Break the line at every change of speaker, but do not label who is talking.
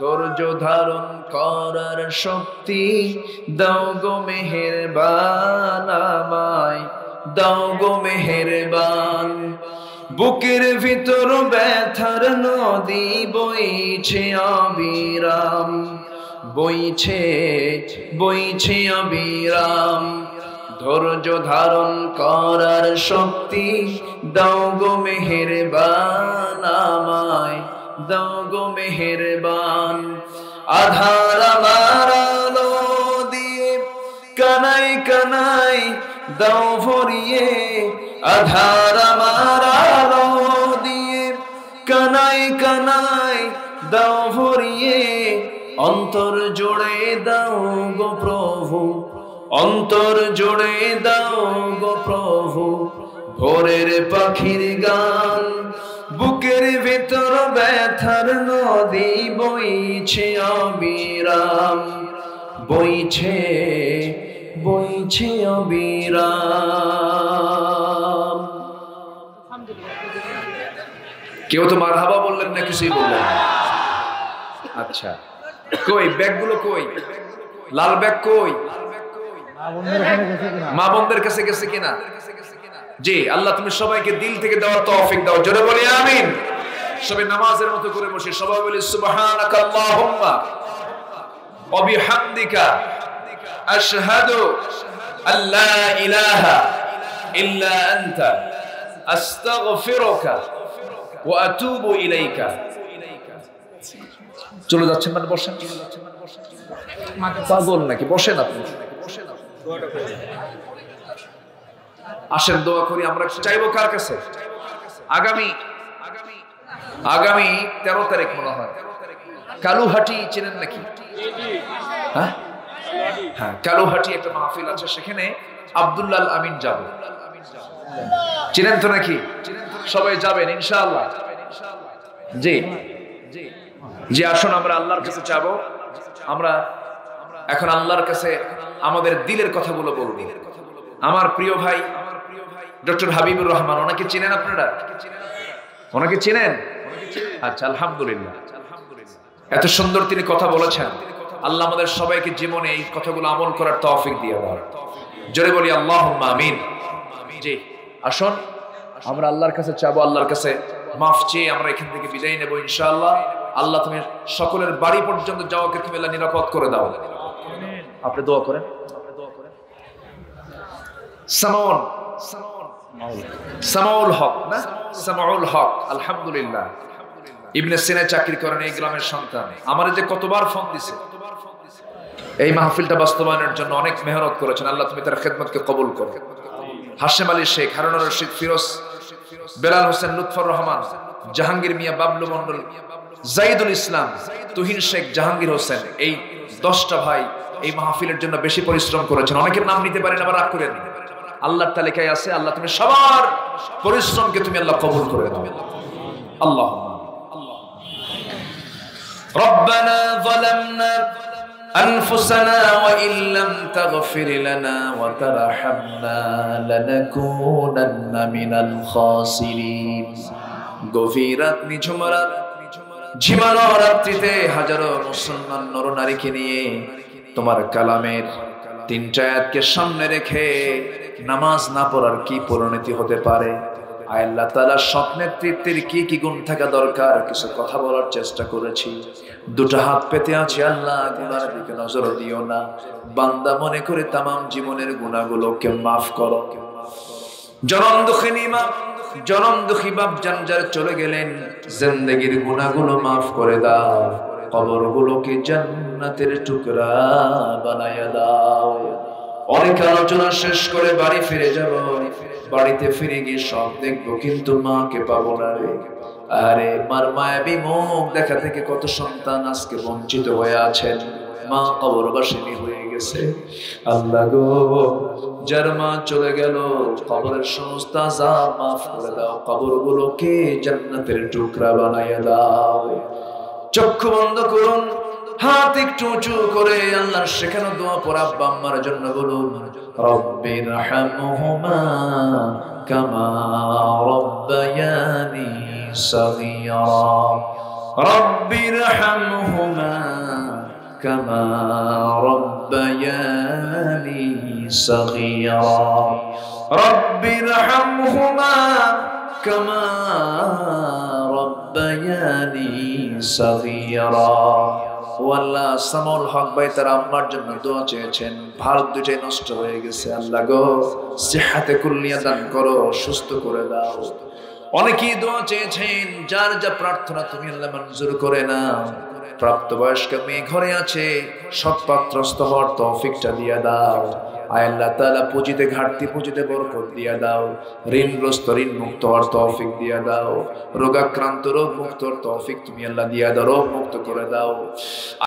ধৈর্য ধারণ করার শক্তি দাও গো মেহেরবান আমায়, দাও গো মেহেরবান। বুকের ভিতর ব্যথার নদী বইছে অবিরাম, বইছে বইছে অবিরাম। ধৈর্য ধারণ করার শক্তি দাও গো মেহেরবান আমায়, দাও গো মেহেরবান। আধার আমার আলো দিয়ে কানাই কানাই দাও ভরিয়ে, আধার আমার আলো দিয়ে কানাই কানাই দাও ভরিয়ে। অন্তর জুড়ে দাও গো প্রভু, অন্তর জুড়ে দাও গো প্রভু ভোরের পাখির গান। বুকের ভেতর ব্যথার নদী বইছে অবিরাম, বইছে বইছে অবিরাম। কেউ তো মারহাবা বললেন না, কিছুই বললেন। আচ্ছা, কই ব্যাগগুলো কই? লাল ব্যাগ কই? মা বোনদের কাছে গেছে কিনা? জি আল্লাহ তুমি সবাইকে দিল থেকে দেওয়ার তৌফিক দাও, জোরে বলি আমিন। সবাই নামাজের মতো করে বসে সবাই বলি সুবহানাকা আল্লাহুম্মা ওয়া বিহামদিকা আশহাদু আল্লা ইলাহা ইল্লা আনতা আস্তাগফিরুকা ওয়া আতুবু ইলাইকা। চলে যাচ্ছেন মানে বসেন, পাগল নাকি? বসেন আপনি, আসেন দোয়া করি। আমরা চাইবো কার কাছে? আগামী 13 তারিখ মনে হয় কালুহাটি চেনেন নাকি? হ্যাঁ হ্যাঁ, কালুহাটি একটা মাহফিল আছে, সেখানে আব্দুল্লাহ আমিন যাবে। চেনেন তো নাকি? সবাই যাবেন ইনশাআল্লাহ। জি জি, আসুন আমরা আল্লাহর কাছে চাবো। আমরা এখন আল্লাহর কাছে আমাদের দিলের কথাগুলো বলবো। আমার প্রিয় ভাই ডক্টর হাবিবুর রহমান, ওনাকে চিনেন আপনারা? ওনাকে চিনেন? আচ্ছা, আলহামদুলিল্লাহ। এত সুন্দর তিনি কথা বলেছেন। আল্লাহ আমাদের সবাইকে জীবনে এই কথাগুলো আমল করার তৌফিক দিয়ে দাও, জোরে বলি আল্লাহুম্মা আমিন। জি আসুন আমরা আল্লাহর কাছে চাবো, আল্লাহর কাছে মাফ চেয়ে আমরা এখান থেকে বিদায় নেব ইনশাআল্লাহ। আল্লাহ তুমি সকলের বাড়ি পর্যন্ত যাওয়াকে তুমি আল্লাহ নিরাপদ করে দাও। আপনি দোয়া করেন। সামাউল হক না? সামাউল হক, আলহামদুলিল্লাহ। ইবনে সিনা চাকরি করেন, এই গ্রামের সন্তান। আমার যে কতবার ফোন দিছে এই মাহফিলটা বাস্তবায়নের জন্য, অনেক মেহনত করেছেন। আল্লাহ তুমি তার খেদমতকে কবুল করো। হাশেম আলী শেখ, হারুন রশিদ, ফিরোজ, বেলাল হোসেন, লুৎফর রহমান, জাহাঙ্গীর মিয়া, বাবলু মন্ডল, জাইদুল ইসলাম, তুহিন শেখ, জাহাঙ্গীর হোসেন, এই 10টা ভাই এই মাহফিলের জন্য বেশি পরিশ্রম করেছেন। অনেকের নাম নিতে পারেন, আবার রাগ করেন, আল্লাহর তালিকায় আছে। আল্লাহ তুমি সবার পরিশ্রমকে তুমি আল্লাহ কবুল করে দাও। আল্লাহুম্মা রব্বানা যালামনা আনফুসানা ওয়া ইল্লাম তাগফির লানা ওয়া তারহামনা লানাকুনান্না মিনাল খাসিরিন। গভীর রাত, নিঝুম রাত, ঝিমানো রাত্রিতে হাজারো মুসলমান নরনারীকে নিয়ে তোমার কালামের 3টা আয়াতকে সামনে রেখে নামাজ না পড়ার কি পরিণতি হতে পারে? আল্লাহ তাআলা স্বপ্নের তৃপ্তির কি কি গুণ থাকা দরকার কিছু কথা বলার চেষ্টা করেছি। 2টা হাত পেতে আছি, আল্লাহ গুনাহের দিকে নজর দিও না। বান্দা মনে করে তামাম জীবনের গুনাহগুলোকে maaf করো। জনম দুঃখিনী মা, জনম দুঃখী বাপ জানজার চলে গেলেন, জিন্দেগীর গুনাহগুলো maaf করে দাও। কবরগুলোকে জান্নাতের টুকরা বানায়া দাও। অনেক আলোচনা শেষ করে বাড়ি ফিরে যাব, বাড়িতে ফিরে গিয়ে সব দেখবো কিন্তু মাকে পাবো না রে। আরে মার মায়াবী মুখ দেখা থেকে কত সন্তান আজকে বঞ্চিত হয়ে আছেন, মা কবরবাসিনী হয়ে গেছে। আল্লাহ গো, যার মা চলে গেল কবরের সমস্ত আযাব maaf করে দাও, কবরগুলোকে জান্নাতের টুকরা বানায়া দাও। চক্ষু বন্ধ করুন, হাত একটু উঁচু করে আল্লাহর শেখানো দোয়া পড়া আব্বা আম্মার জন্য বলুন, রব্বিরহামহুমা কামা রব্বায়ানি সাগীরা। রব্বিরহামহুমা কামা রব্বায়ানি সগীরা রব্বিরহামহুমা কামা রব্বায়ানি সগীরা। ও আল্লাহ, সামাউল হক ভাই তার আম্মার জন্য দোয়া চেয়েছেন, ভারত দুটাই নষ্ট হয়ে গেছে, আল্লাহ গো সিহাতে কুল্লিয়া দান করো, সুস্থ করে দাও। অনেকেই দোয়া চেয়েছেন, যার যা প্রার্থনা তুমি আল্লাহ মঞ্জুর করে নাও। প্রাপ্তবয়স্ক মেয়ে ঘরে আছে, সৎপাত্রস্থ হওয়ার তৌফিকটা দিয়ে দাও। আয় আল্লাহ তাআলা, পুঁজিতে ঘাটতি পুঁজিতে বরকত দিয়ে দাও, ঋণগ্রস্ত ঋণ মুক্ত হওয়ার তৌফিক দিয়ে দাও, রোগাক্রান্ত রোগ মুক্ত হওয়ার তৌফিক তুমি আল্লাহ দিয়ে দাও, রোগ মুক্ত করে দাও।